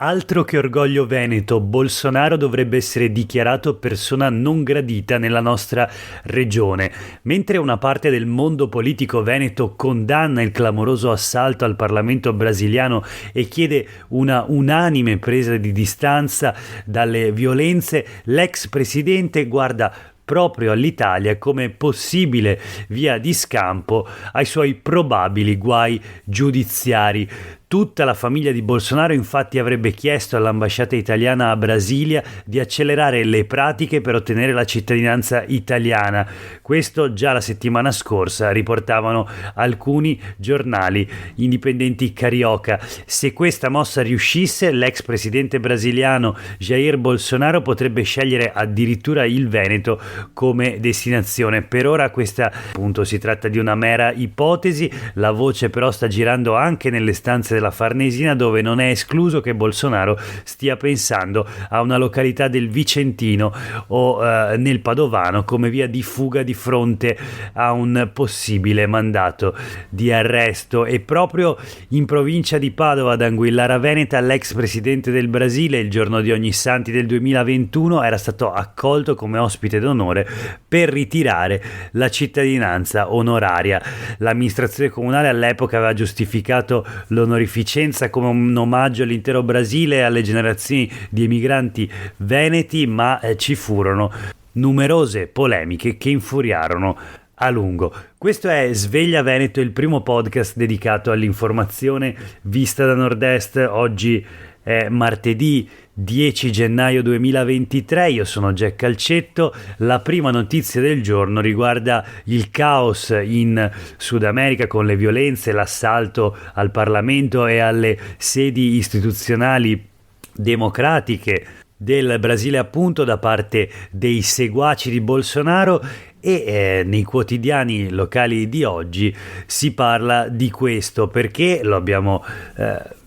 Altro che orgoglio veneto, Bolsonaro dovrebbe essere dichiarato persona non gradita nella nostra regione. Mentre una parte del mondo politico veneto condanna il clamoroso assalto al Parlamento brasiliano e chiede una unanime presa di distanza dalle violenze, l'ex presidente guarda proprio all'Italia come possibile via di scampo ai suoi probabili guai giudiziari. Tutta la famiglia di Bolsonaro infatti avrebbe chiesto all'ambasciata italiana a Brasilia di accelerare le pratiche per ottenere la cittadinanza italiana. Questo già la settimana scorsa riportavano alcuni giornali indipendenti carioca. Se questa mossa riuscisse, l'ex presidente brasiliano Jair Bolsonaro potrebbe scegliere addirittura il Veneto come destinazione. Per ora questa appunto si tratta di una mera ipotesi, la voce però sta girando anche nelle stanze della Farnesina, dove non è escluso che Bolsonaro stia pensando a una località del Vicentino o nel Padovano come via di fuga di fronte a un possibile mandato di arresto. E proprio in provincia di Padova, ad Anguillara Veneta, l'ex presidente del Brasile il giorno di Ognissanti del 2021 era stato accolto come ospite d'onore per ritirare la cittadinanza onoraria. L'amministrazione comunale all'epoca aveva giustificato l'onorificenza come un omaggio all'intero Brasile e alle generazioni di emigranti veneti, ma ci furono numerose polemiche che infuriarono a lungo. Questo è Sveglia Veneto, il primo podcast dedicato all'informazione vista da Nord-Est. Oggi è martedì 10 gennaio 2023, io sono Jack Calcetto. La prima notizia del giorno riguarda il caos in Sud America con le violenze, l'assalto al Parlamento e alle sedi istituzionali democratiche del Brasile, appunto, da parte dei seguaci di Bolsonaro. E nei quotidiani locali di oggi si parla di questo perché lo abbiamo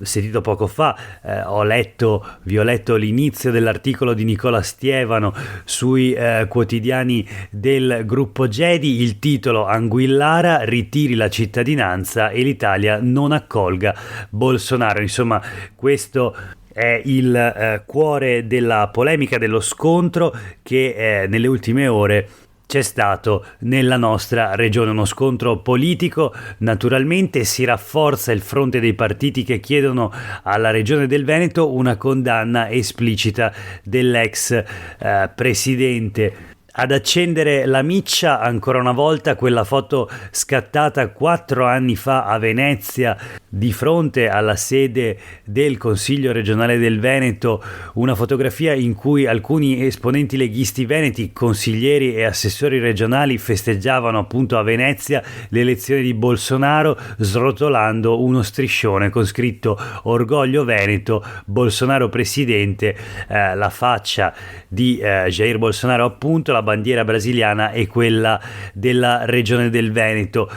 sentito poco fa. Vi ho letto l'inizio dell'articolo di Nicola Stievano sui quotidiani del gruppo Gedi, il titolo: Anguillara ritiri la cittadinanza e l'Italia non accolga Bolsonaro. Insomma, questo è il cuore della polemica, dello scontro che nelle ultime ore c'è stato nella nostra regione. Uno scontro politico, naturalmente. Si rafforza il fronte dei partiti che chiedono alla regione del Veneto una condanna esplicita dell'ex presidente. Ad accendere la miccia ancora una volta quella foto scattata 4 anni fa a Venezia di fronte alla sede del Consiglio regionale del Veneto, una fotografia in cui alcuni esponenti leghisti veneti, consiglieri e assessori regionali festeggiavano appunto a Venezia le elezioni di Bolsonaro, srotolando uno striscione con scritto Orgoglio Veneto, Bolsonaro presidente, la faccia di Jair Bolsonaro, appunto, la bandiera brasiliana e quella della regione del Veneto.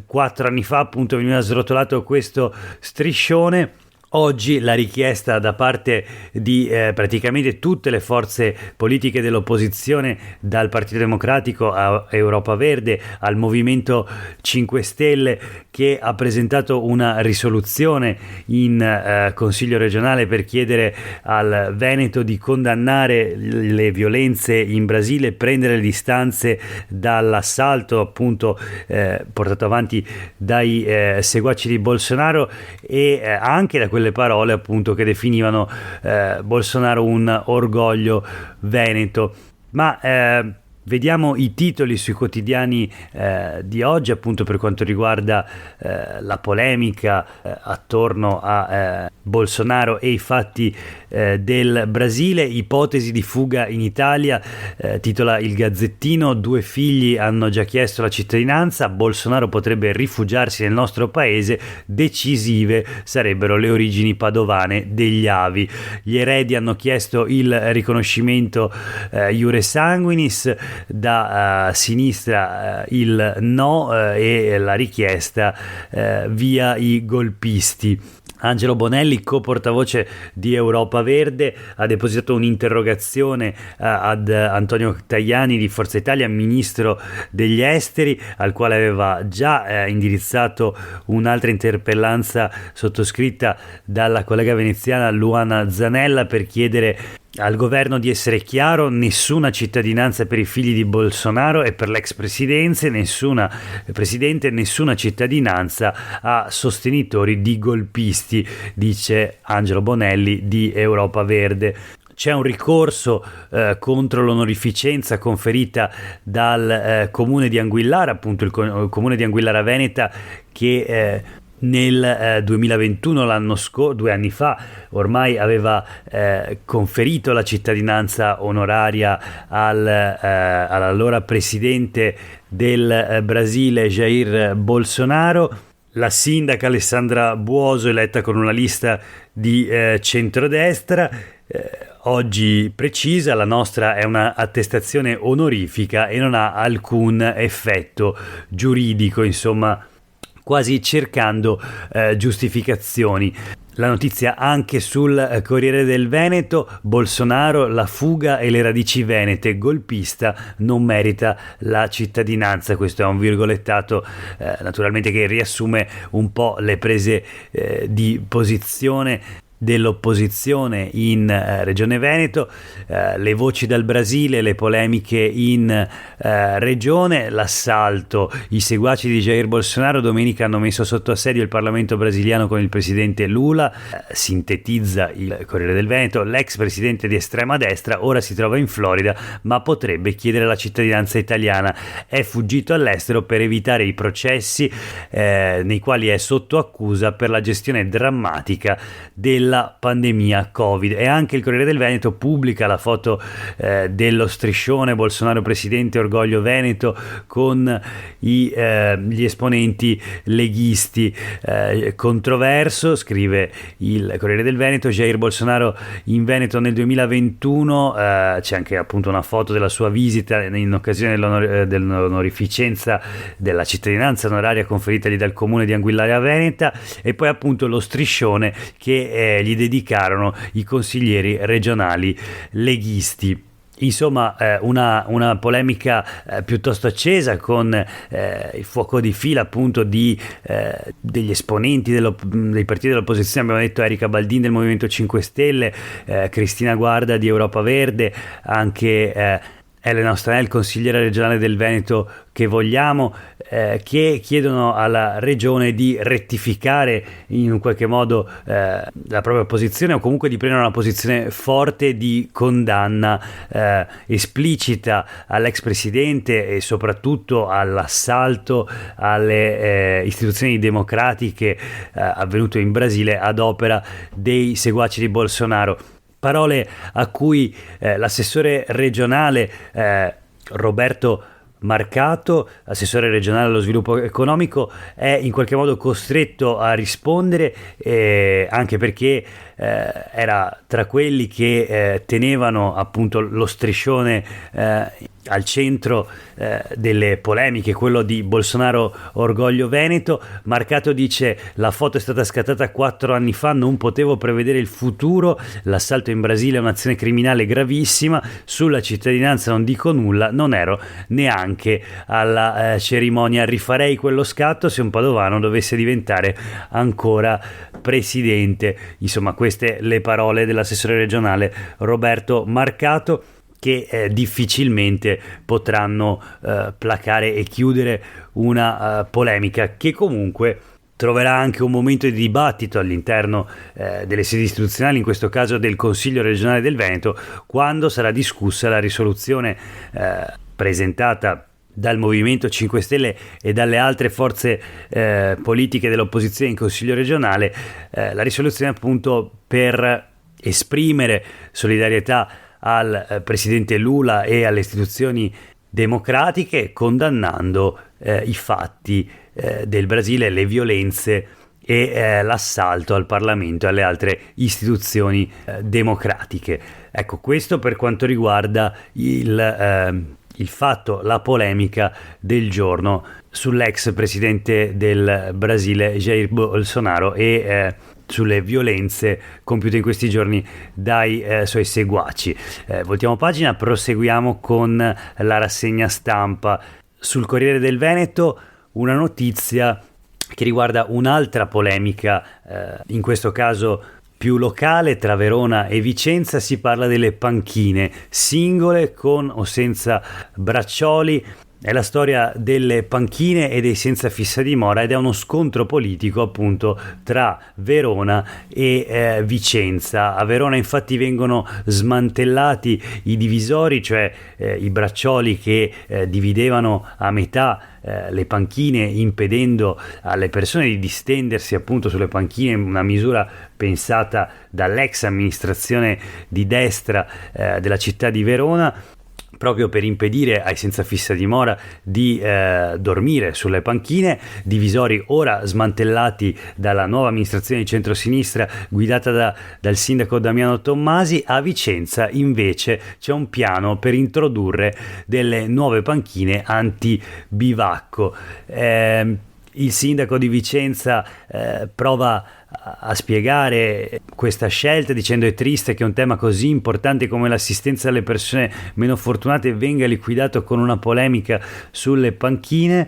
4 anni fa appunto veniva srotolato questo striscione. Oggi la richiesta da parte di praticamente tutte le forze politiche dell'opposizione, dal Partito Democratico a Europa Verde al Movimento 5 Stelle, che ha presentato una risoluzione in Consiglio regionale per chiedere al Veneto di condannare le violenze in Brasile, prendere le distanze dall'assalto appunto portato avanti dai seguaci di Bolsonaro e anche da quelle parole appunto che definivano Bolsonaro un orgoglio veneto. Ma vediamo i titoli sui quotidiani di oggi, appunto, per quanto riguarda la polemica attorno a Bolsonaro e i fatti del Brasile. Ipotesi di fuga in Italia, titola il Gazzettino: 2 figli hanno già chiesto la cittadinanza, Bolsonaro potrebbe rifugiarsi nel nostro paese, decisive sarebbero le origini padovane degli avi. Gli eredi hanno chiesto il riconoscimento iure sanguinis, da sinistra il no e la richiesta via i golpisti. Angelo Bonelli, co-portavoce di Europa Verde, ha depositato un'interrogazione ad Antonio Tajani di Forza Italia, ministro degli esteri, al quale aveva già indirizzato un'altra interpellanza sottoscritta dalla collega veneziana Luana Zanella per chiedere al governo di essere chiaro: nessuna cittadinanza per i figli di Bolsonaro e per l'ex presidente, nessuna cittadinanza a sostenitori di golpisti, dice Angelo Bonelli di Europa Verde. C'è un ricorso contro l'onorificenza conferita dal comune di Anguillara, appunto il comune di Anguillara Veneta, che nel 2021, 2 anni fa, ormai aveva conferito la cittadinanza onoraria all'allora presidente del Brasile Jair Bolsonaro. La sindaca Alessandra Buoso, eletta con una lista di centrodestra, oggi precisa: la nostra è una attestazione onorifica e non ha alcun effetto giuridico, insomma, quasi cercando giustificazioni. La notizia anche sul Corriere del Veneto: Bolsonaro, la fuga e le radici venete, golpista, non merita la cittadinanza. Questo è un virgolettato naturalmente che riassume un po' le prese di posizione dell'opposizione in Regione Veneto, le voci dal Brasile, le polemiche in regione, l'assalto, i seguaci di Jair Bolsonaro domenica hanno messo sotto assedio il Parlamento brasiliano con il presidente Lula, sintetizza il Corriere del Veneto. L'ex presidente di estrema destra ora si trova in Florida ma potrebbe chiedere la cittadinanza italiana, è fuggito all'estero per evitare i processi nei quali è sotto accusa per la gestione drammatica della pandemia Covid. E anche il Corriere del Veneto pubblica la foto dello striscione Bolsonaro presidente Orgoglio Veneto con gli esponenti leghisti. Controverso, scrive il Corriere del Veneto, Jair Bolsonaro in Veneto nel 2021, c'è anche appunto una foto della sua visita in occasione dell'onorificenza della cittadinanza onoraria conferitagli dal comune di Anguillara Veneta, e poi appunto lo striscione che gli dedicarono i consiglieri regionali leghisti. Insomma, una polemica piuttosto accesa, con il fuoco di fila appunto degli esponenti dei partiti dell'opposizione. Abbiamo detto Erika Baldin del Movimento 5 Stelle, Cristina Guarda di Europa Verde, anche Elena Ostanel, consigliera regionale del Veneto che vogliamo, che chiedono alla regione di rettificare in qualche modo la propria posizione, o comunque di prendere una posizione forte di condanna esplicita all'ex presidente e soprattutto all'assalto alle istituzioni democratiche avvenuto in Brasile ad opera dei seguaci di Bolsonaro. Parole a cui l'assessore regionale Roberto Marcato, assessore regionale allo sviluppo economico, è in qualche modo costretto a rispondere, anche perché era tra quelli che tenevano appunto lo striscione al centro delle polemiche, quello di Bolsonaro Orgoglio Veneto. Marcato dice: la foto è stata scattata 4 anni fa, non potevo prevedere il futuro, l'assalto in Brasile è un'azione criminale gravissima, sulla cittadinanza non dico nulla, non ero neanche alla cerimonia, rifarei quello scatto se un padovano dovesse diventare ancora presidente. Insomma, queste le parole dell'assessore regionale Roberto Marcato, che difficilmente potranno placare e chiudere una polemica che comunque troverà anche un momento di dibattito all'interno delle sedi istituzionali, in questo caso del Consiglio regionale del Veneto, quando sarà discussa la risoluzione presentata dal Movimento 5 Stelle e dalle altre forze politiche dell'opposizione in Consiglio regionale, la risoluzione appunto per esprimere solidarietà al presidente Lula e alle istituzioni democratiche, condannando i fatti del Brasile, le violenze e l'assalto al Parlamento e alle altre istituzioni democratiche. Ecco, questo per quanto riguarda il fatto, la polemica del giorno sull'ex presidente del Brasile Jair Bolsonaro e sulle violenze compiute in questi giorni dai suoi seguaci. Voltiamo pagina, proseguiamo con la rassegna stampa. Sul Corriere del Veneto una notizia che riguarda un'altra polemica, in questo caso più locale, tra Verona e Vicenza. Si parla delle panchine singole con o senza braccioli. È la storia delle panchine e dei senza fissa dimora ed è uno scontro politico appunto tra Verona e Vicenza. A Verona infatti vengono smantellati i divisori, cioè i braccioli che dividevano a metà le panchine, impedendo alle persone di distendersi appunto sulle panchine, una misura pensata dall'ex amministrazione di destra della città di Verona, proprio per impedire ai senza fissa dimora di dormire sulle panchine. Divisori ora smantellati dalla nuova amministrazione di centrosinistra guidata dal sindaco Damiano Tommasi. A Vicenza invece c'è un piano per introdurre delle nuove panchine anti-bivacco. Il sindaco di Vicenza prova a spiegare questa scelta dicendo: è triste che un tema così importante come l'assistenza alle persone meno fortunate venga liquidato con una polemica sulle panchine,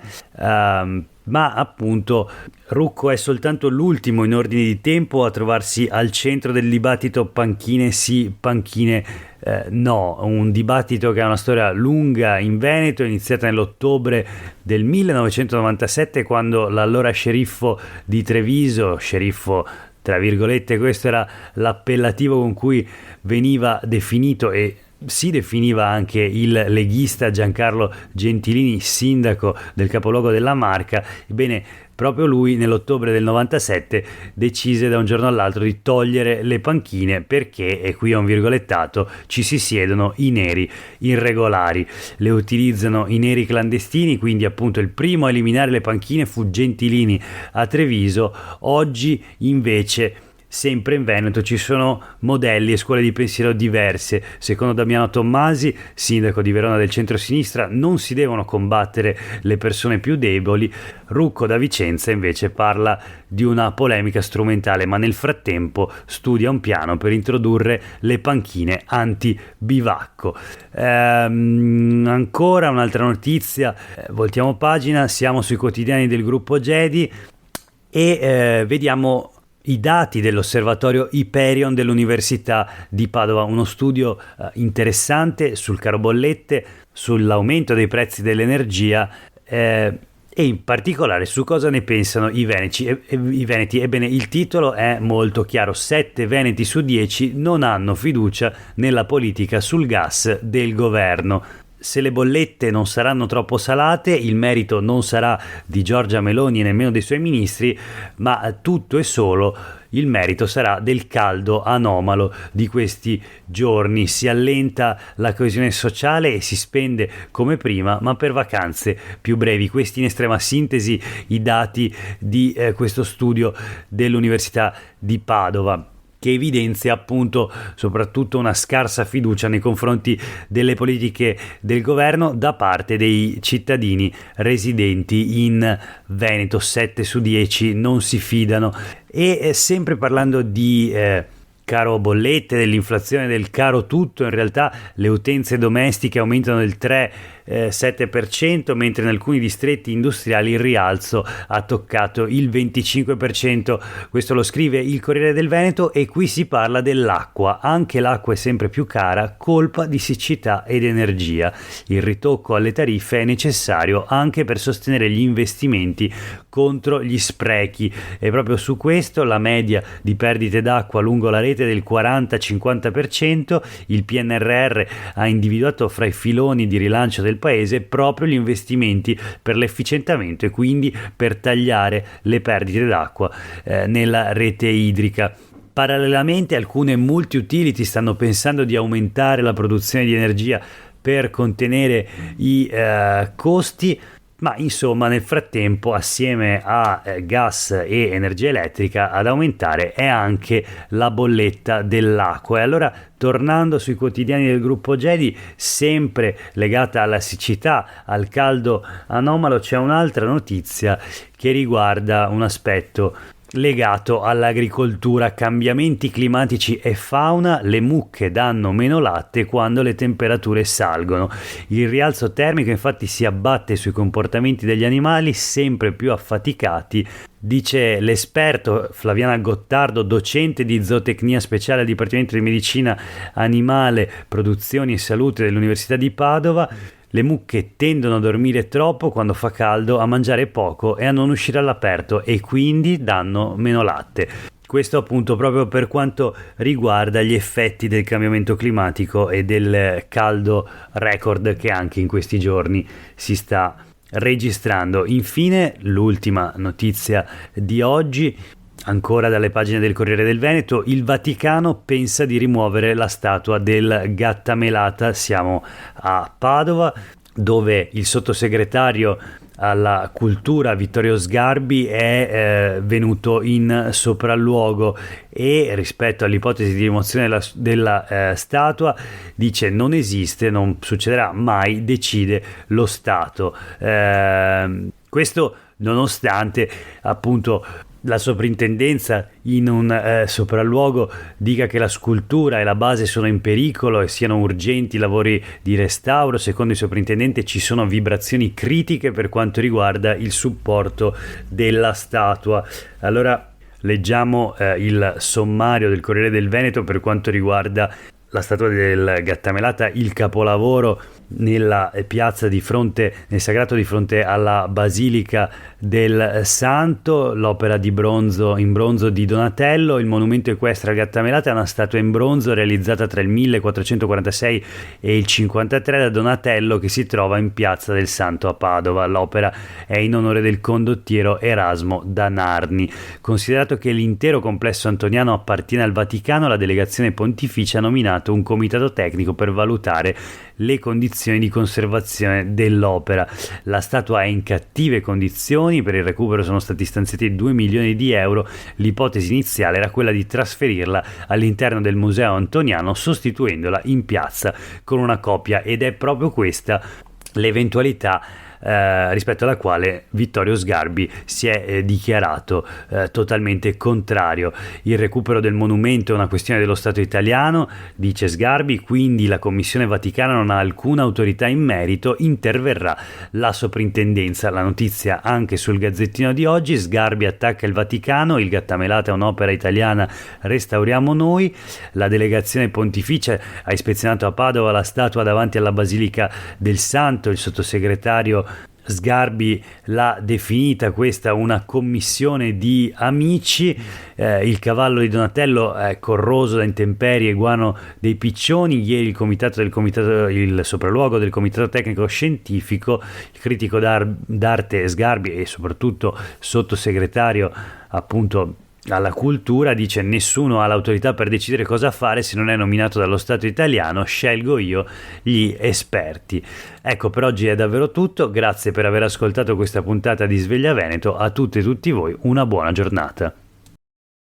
ma appunto Rucco è soltanto l'ultimo in ordine di tempo a trovarsi al centro del dibattito panchine sì, panchine no, un dibattito che ha una storia lunga in Veneto, iniziata nell'ottobre del 1997, quando l'allora sceriffo di Treviso, sceriffo tra virgolette, questo era l'appellativo con cui veniva definito e si definiva anche il leghista Giancarlo Gentilini, sindaco del capoluogo della Marca. Ebbene, proprio lui nell'ottobre del 97 decise da un giorno all'altro di togliere le panchine perché, e qui ho un virgolettato, ci si siedono i neri irregolari, le utilizzano i neri clandestini. Quindi appunto il primo a eliminare le panchine fu Gentilini a Treviso. Oggi invece sempre in Veneto ci sono modelli e scuole di pensiero diverse. Secondo Damiano Tommasi, sindaco di Verona del centro-sinistra, non si devono combattere le persone più deboli. Rucco da Vicenza invece parla di una polemica strumentale, ma nel frattempo studia un piano per introdurre le panchine anti-bivacco. Ancora un'altra notizia, voltiamo pagina, siamo sui quotidiani del gruppo Gedi e vediamo i dati dell'osservatorio Hyperion dell'Università di Padova, uno studio interessante sul caro bollette, sull'aumento dei prezzi dell'energia e in particolare su cosa ne pensano i veneti. Ebbene, il titolo è molto chiaro: 7 veneti su 10 non hanno fiducia nella politica sul gas del governo. Se le bollette non saranno troppo salate, il merito non sarà di Giorgia Meloni e nemmeno dei suoi ministri, ma tutto e solo il merito sarà del caldo anomalo di questi giorni. Si allenta la coesione sociale e si spende come prima, ma per vacanze più brevi. Questi in estrema sintesi i dati di questo studio dell'Università di Padova, che evidenzia appunto soprattutto una scarsa fiducia nei confronti delle politiche del governo da parte dei cittadini residenti in Veneto. 7 su 10 non si fidano. E sempre parlando di caro bollette, dell'inflazione, del caro tutto, in realtà le utenze domestiche aumentano del 3,7%, mentre in alcuni distretti industriali il rialzo ha toccato il 25%. Questo lo scrive il Corriere del Veneto. E qui si parla dell'acqua. Anche l'acqua è sempre più cara, colpa di siccità ed energia. Il ritocco alle tariffe è necessario anche per sostenere gli investimenti contro gli sprechi. E proprio su questo la media di perdite d'acqua lungo la rete del 40-50%. Il PNRR ha individuato fra i filoni di rilancio del paese proprio gli investimenti per l'efficientamento e quindi per tagliare le perdite d'acqua nella rete idrica. Parallelamente alcune multi-utility stanno pensando di aumentare la produzione di energia per contenere i costi. Ma insomma, nel frattempo, assieme a gas e energia elettrica, ad aumentare è anche la bolletta dell'acqua. E allora, tornando sui quotidiani del gruppo Gedi, sempre legata alla siccità, al caldo anomalo, c'è un'altra notizia che riguarda un aspetto legato all'agricoltura, cambiamenti climatici e fauna. Le mucche danno meno latte quando le temperature salgono. Il rialzo termico infatti si abbatte sui comportamenti degli animali sempre più affaticati, dice l'esperto Flaviana Gottardo, docente di zootecnia speciale al Dipartimento di Medicina Animale, Produzioni e Salute dell'Università di Padova. Le mucche tendono a dormire troppo quando fa caldo, a mangiare poco e a non uscire all'aperto, e quindi danno meno latte. Questo appunto proprio per quanto riguarda gli effetti del cambiamento climatico e del caldo record che anche in questi giorni si sta registrando. Infine, l'ultima notizia di oggi, ancora dalle pagine del Corriere del Veneto: il Vaticano pensa di rimuovere la statua del Gattamelata. Siamo a Padova, dove il sottosegretario alla cultura Vittorio Sgarbi è venuto in sopralluogo e rispetto all'ipotesi di rimozione della statua dice non esiste, non succederà mai, decide lo Stato. Questo nonostante appunto la soprintendenza in un sopralluogo dica che la scultura e la base sono in pericolo e siano urgenti lavori di restauro. Secondo il soprintendente ci sono vibrazioni critiche per quanto riguarda il supporto della statua. Allora leggiamo il sommario del Corriere del Veneto per quanto riguarda la statua del Gattamelata, il capolavoro nella piazza di fronte, nel sagrato di fronte alla Basilica del Santo, l'opera di bronzo in bronzo di Donatello. Il monumento equestre al Gattamelata è una statua in bronzo realizzata tra il 1446 e il 53 da Donatello, che si trova in piazza del Santo a Padova. L'opera è in onore del condottiero Erasmo da Narni. Considerato che l'intero complesso antoniano appartiene al Vaticano, la delegazione pontificia ha nominato un comitato tecnico per valutare le condizioni di conservazione dell'opera. La statua è in cattive condizioni, per il recupero sono stati stanziati 2 milioni di euro. L'ipotesi iniziale era quella di trasferirla all'interno del Museo Antoniano, sostituendola in piazza con una copia, ed è proprio questa l'eventualità rispetto alla quale Vittorio Sgarbi si è dichiarato totalmente contrario. Il recupero del monumento è una questione dello Stato italiano, dice Sgarbi, quindi la Commissione Vaticana non ha alcuna autorità in merito, interverrà la soprintendenza. La notizia anche sul Gazzettino di oggi: Sgarbi attacca il Vaticano, il Gattamelata è un'opera italiana, restauriamo noi. La delegazione pontificia ha ispezionato a Padova la statua davanti alla Basilica del Santo. Il sottosegretario Sgarbi l'ha definita questa una commissione di amici. Il cavallo di Donatello è corroso da intemperie e guano dei piccioni. Ieri il sopralluogo del comitato tecnico scientifico, il critico d'arte Sgarbi e soprattutto sottosegretario appunto alla cultura, dice: nessuno ha l'autorità per decidere cosa fare se non è nominato dallo Stato italiano, scelgo io gli esperti. Ecco, per oggi è davvero tutto, grazie per aver ascoltato questa puntata di Sveglia Veneto. A tutte e tutti voi una buona giornata.